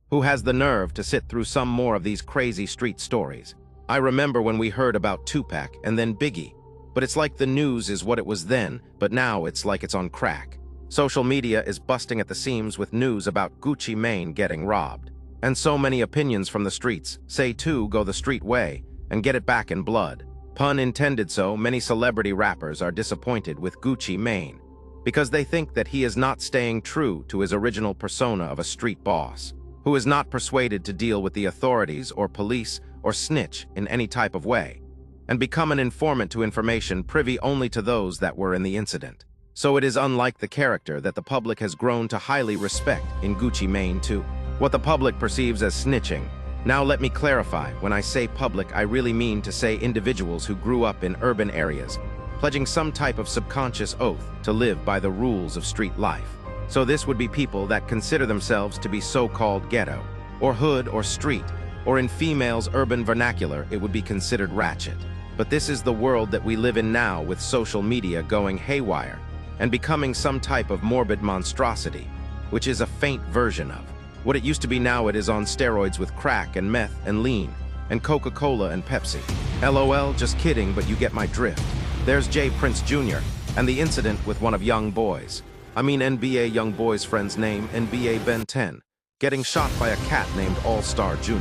Who has the nerve to sit through some more of these crazy street stories? I remember when we heard about Tupac and then Biggie, but it's like the news is what it was then, but now it's like it's on crack. Social media is busting at the seams with news about Gucci Mane getting robbed. And so many opinions from the streets say to go the street way and get it back in blood. Pun intended. So many celebrity rappers are disappointed with Gucci Mane because they think that he is not staying true to his original persona of a street boss, who is not persuaded to deal with the authorities or police or snitch in any type of way, and become an informant to information privy only to those that were in the incident. So it is unlike the character that the public has grown to highly respect in Gucci Mane too. What the public perceives as snitching. Now let me clarify, when I say public, I really mean to say individuals who grew up in urban areas, pledging some type of subconscious oath to live by the rules of street life. So this would be people that consider themselves to be so-called ghetto, or hood, or street, or in females' urban vernacular, it would be considered ratchet. But this is the world that we live in now, with social media going haywire and becoming some type of morbid monstrosity, which is a faint version of what it used to be. Now it is on steroids with crack and meth and lean and Coca-Cola and Pepsi. LOL, just kidding, but you get my drift. There's J. Prince Jr. and the incident with one of NBA young boy's friend's name, NBA Ben 10, getting shot by a cat named All-Star Jr.,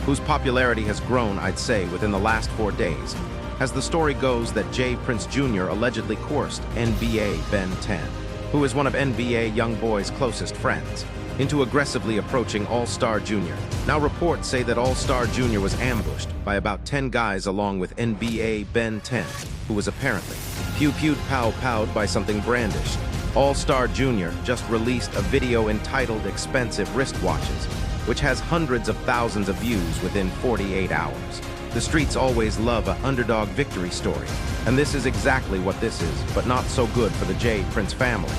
whose popularity has grown, I'd say, within the last 4 days, as the story goes that J. Prince Jr. allegedly coerced NBA Ben 10, who is one of NBA young boy's closest friends, into aggressively approaching All-Star Jr. Now reports say that All-Star Jr. was ambushed by about 10 guys along with NBA Ben 10, who was apparently pew-pewed pow-powed by something brandished. All-Star Jr. just released a video entitled Expensive Wristwatches, which has hundreds of thousands of views within 48 hours. The streets always love an underdog victory story, and this is exactly what this is, but not so good for the J. Prince family,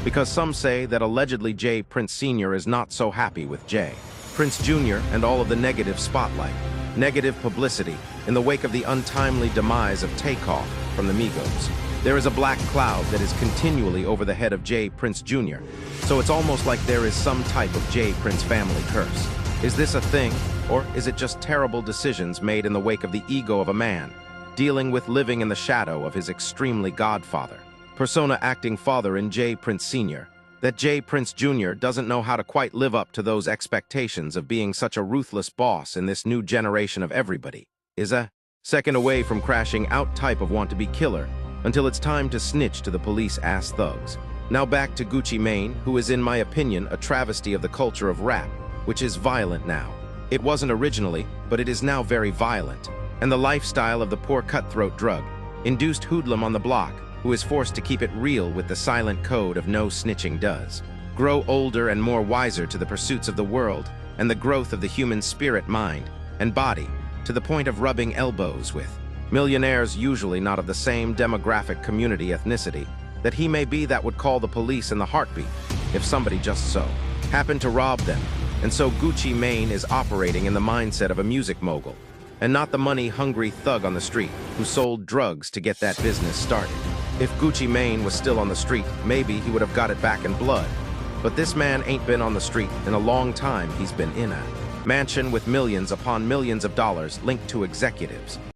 because some say that allegedly J. Prince Sr. is not so happy with J. Prince Jr. and all of the negative spotlight, negative publicity in the wake of the untimely demise of Takeoff from the Migos. There is a black cloud that is continually over the head of J. Prince Jr., so it's almost like there is some type of J. Prince family curse. Is this a thing, or is it just terrible decisions made in the wake of the ego of a man, dealing with living in the shadow of his extremely godfather, persona acting father in J. Prince Sr., that J. Prince Jr. doesn't know how to quite live up to those expectations of being such a ruthless boss in this new generation of everybody, is a second away from crashing out type of want-to-be killer, until it's time to snitch to the police-ass thugs. Now back to Gucci Mane, who is in my opinion a travesty of the culture of rap, which is violent now. It wasn't originally, but it is now very violent. And the lifestyle of the poor cutthroat drug-induced hoodlum on the block, who is forced to keep it real with the silent code of no snitching does. Grow older and more wiser to the pursuits of the world and the growth of the human spirit, mind, and body, to the point of rubbing elbows with millionaires, usually not of the same demographic, community, ethnicity, that he may be, that would call the police in the heartbeat if somebody just so happened to rob them. And so Gucci Mane is operating in the mindset of a music mogul, and not the money-hungry thug on the street who sold drugs to get that business started. If Gucci Mane was still on the street, maybe he would have got it back in blood. But this man ain't been on the street in a long time. He's been in a mansion with millions upon millions of dollars linked to executives.